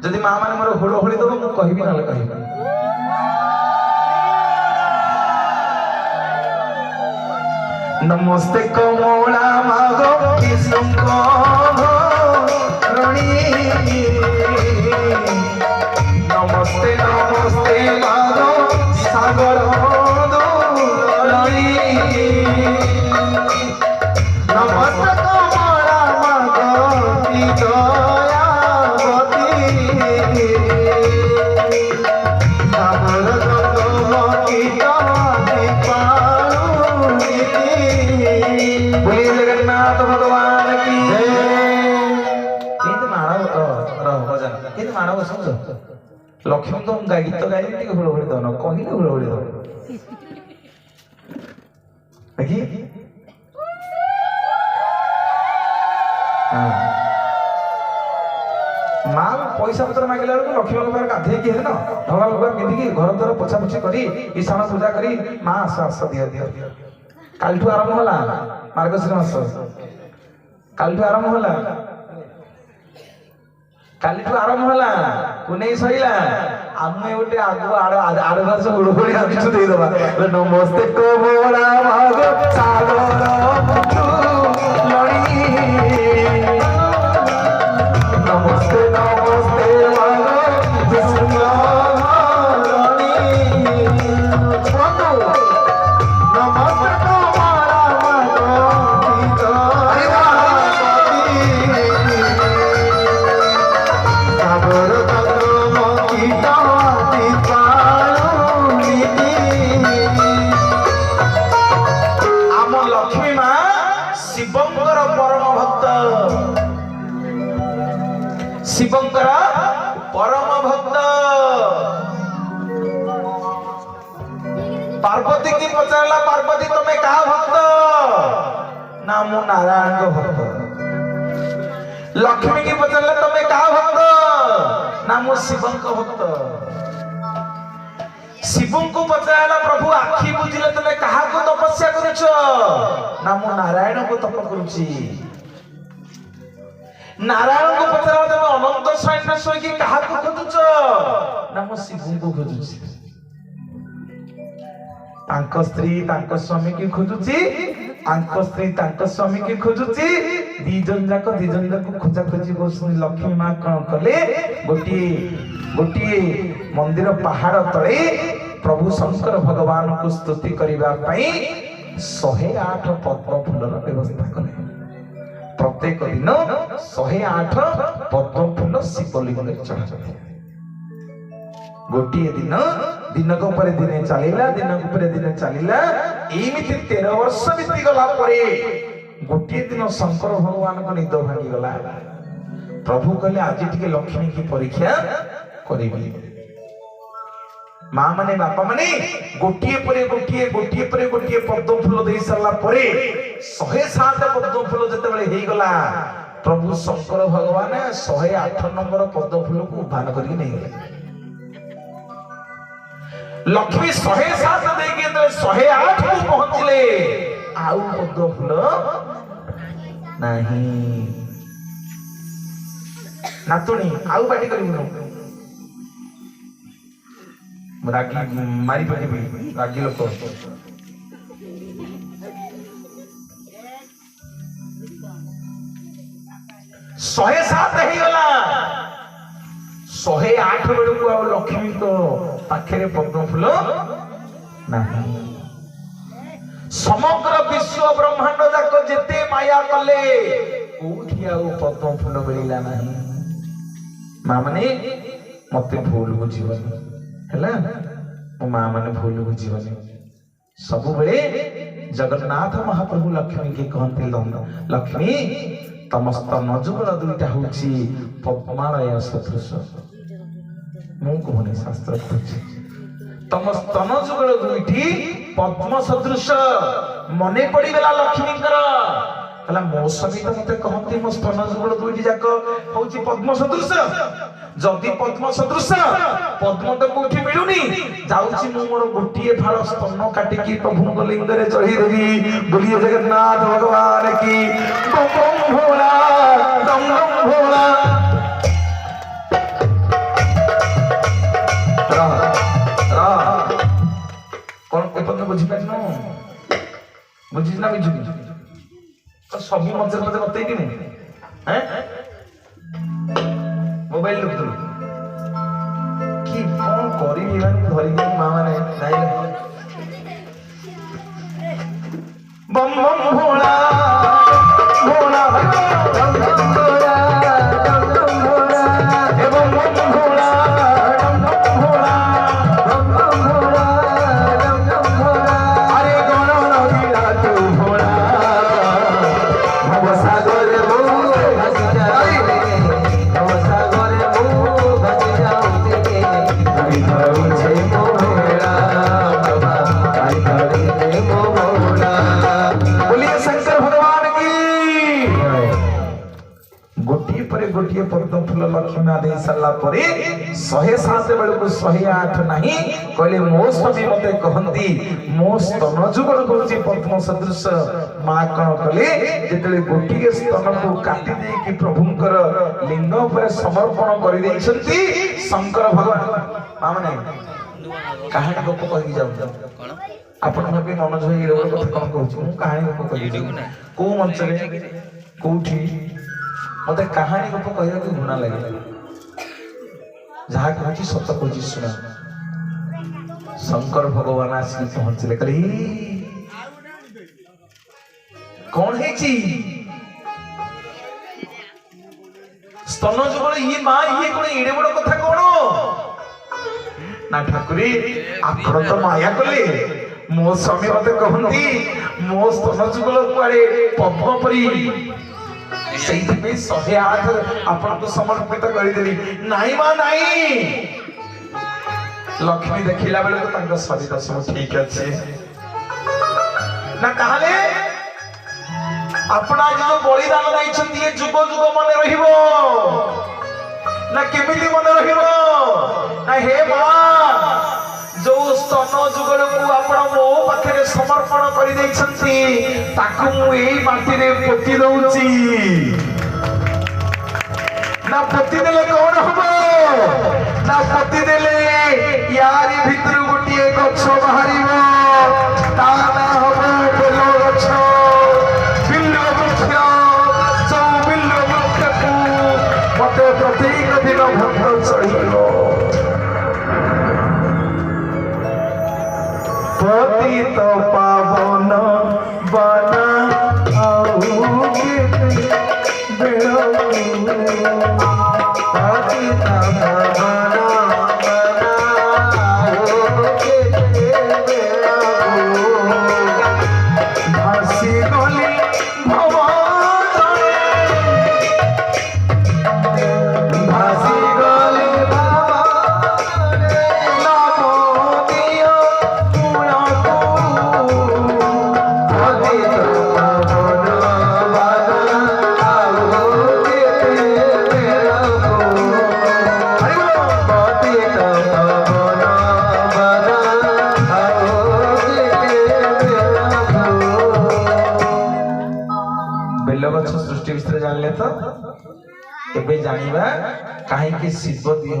जदि माँ मैंने मोर हुड़हुड़ी दब मुझे कहबी ना कहबी नमस्ते कमला मागो ऋणी नमस्ते नमस्ते मागो सागर दूरणी नमस्ते कमला मागो दयावती सागर जगन्नाथ भगवान की मानव समझ लक्ष्मी तो गीत गाइले हुड़हुड़ी दन कहले हुड़हुड़ी दन देखी माँ पैसा पत्र मांगला बेलू लक्ष्मी भगवान गाधे किए न भगवान भगवान पिंधिकी घर द्वार पोछापोछि करी ईशान पूजा करी माँ आस आस दिया दिया कालठू आरंभ होला मार्गशीर मास कालठू आरंभ होला कालठू आरंभ होला कुनै सइला आमे ओटे आगु आड़ वर्ष हुड़हुड़ी आबिछु देई दबा नमस्ते कमला मागो सागर लड़ी नमस्ते नमस्ते मागो सुंदरणी नमस्ते कमला मागो सागर आम लक्ष्मी माँ शिवंकर परम भक्त शिवंकर परम भक्त पार्वती की पचारला पार्वती तुम्हें क्या भक्त ना मु नारायण भक्त लक्ष्मी की पचारला तुम्हें क्या भक्त ना मु शिवंक भक्त शिवं को पचारला प्रभु आखि बुझिले तमे कहा को तपस्या करूछ ना मु नारायण को तप करूची नारायण को पचारला तमे अनंत सैन्य सोई की कहा को खोजुछ ना मु शिवं को खोजुची तांको स्त्री तांको स्वामी की खोजुची तांको स्त्री तांको स्वामी की खोजुची दी जन जाक खोजा खोजी बसुनी लक्ष्मी माँ कौन कले गोटी मंदिर पहाड़ तले प्रभु शंकर भगवान को स्तुति करने 108 पद्म फूलर व्यवस्था कले प्रत्येक दिन 108 पद्म फूल शिवलिंग चढ़ा गोटे दिन को पर दिन चलिला एमती 13 वर्ष बीती गला गोटे दिन शंकर भगवान को निद भांगी गला प्रभु कहले आज टिके लक्ष्मी की परीक्षा करी माँ माने बापा माने गोटे पद्म फूल दे सारा 107 पद्म फूल जिते हो गला प्रभु शंकर भगवान 108 नंबर पद्म फूल को उद्धान करके नहीं गले लक्ष्मी 107 देके 108 को पहुंचले आउ पद्म फूल नहीं नातुणी आउ बाटी करिबनु रागी मारी पकेबी रागी लोक 107 हे गला 108 बेलू आ लक्ष्मी तो पाखे पद्म फूल नहीं समग्र विश्व ब्रह्मांड जाक जेते माया कले कोठी आ पद्म फूल मिलला नहीं माँ माने मते भूल बुझीबनी हैला मो माँ माने भूल बुझीबनी सब बेले जगन्नाथ महाप्रभु लक्ष्मी के कहते लक्ष्मी तम स्तन जुगल दुईटा होची पद्मालय सदृश मु कहने शास्त्र कहछि तम स्तन जुगल दुईटी पद्म सदृश मने पड़ी गला लक्ष्मी कला मो सहित मते कहती मो स्तन जुगल दुईटी जाक होची पद्म सदृश जदि पद्म सदृश पद्म तो कोठी मिलुनी जाउची मु मोर गोटिए फाळ स्तन काटिकी प्रभु लिंग रे चढ़ी देवी बोलिए जगन्नाथ भगवान की बम बम भोला दम दम भोला बुझी ना बुझी तो सब मजे मजे बतई दी हैं मोबाइल देखु कि कौन करी धरी माँ माने नहीं बम बम भोला भोला बम बम भोला हे बम बम भोला बम बम भोला बम बम भोला बम बम भोला अरे गण नदीरा तू भोला भव सागर मो भासी जाए भव सागर मो भासी जाऊते आई धरुछे मो भोला बाबा आई धरुछे मो भोला बोलिए शंकर भगवान की गोटिए पर गोटिए पद्म फूल लक्ष्मी दे सारा 107 बेलू 108 नहीं कहले मो स्वामी मते कहंती मो स्तन जुगल करूची पद्म सदृश मां कण कले जेतले गोटिए स्तन को काटी दे कि प्रभुंकर लिंग पर समर्पण कर दैछंती शंकर भगवान माने कहानी गप कहि जाऊ कोन आपण भाबी मनोज भाई रे कथा कोन कहूची मु कहानी गप कहि को मंच रे कोठी मते कहानी गप कहिया कि घुना लागे जहा कहूची सत्य कहूची सुना शंकर भगवान आसी पहुंचले कली कौन है जी स्तन जुगल ये मां ये कोन एडे बड़ कथा कोन ना ठाकुरी आपण तो माया कले मो स्वामी मते कहंती मो स्तन जुगल कुआडे पद्म परी सही में 108 आपण को समर्पित कर देली नाही मा नाही लक्ष्मी देखिला बेले तो तांका शरीर सब ठीक अछि ना कहले अपना जो बलिदान दैछंती ये जुग जुग मन रहिबो ना केमिति मन रहिबो ना हे मां जो स्तन जुगल को आपण मो पाखरे समर्पण करि दैछंती ताकू मु एई माटी रे पोति दउची ना पोति देले कोन हबो ना पोति देले यारी भितर गोटिए गछ बाहरिबो ता ना हबो बेलो गछ बिल्लो वृक्ष जो बिल्लो वृक्ष को मते प्रत्येक दिन भक्त चढ़िलो पतित पावन बना आउ के बेलो पतित पावन बना आउ के बेलो भासी गली भवन भासी गली भवन नाम दियो बेलगछ सृष्टि विषय जानले तो एबे जानिबा काहे कि शिव दिह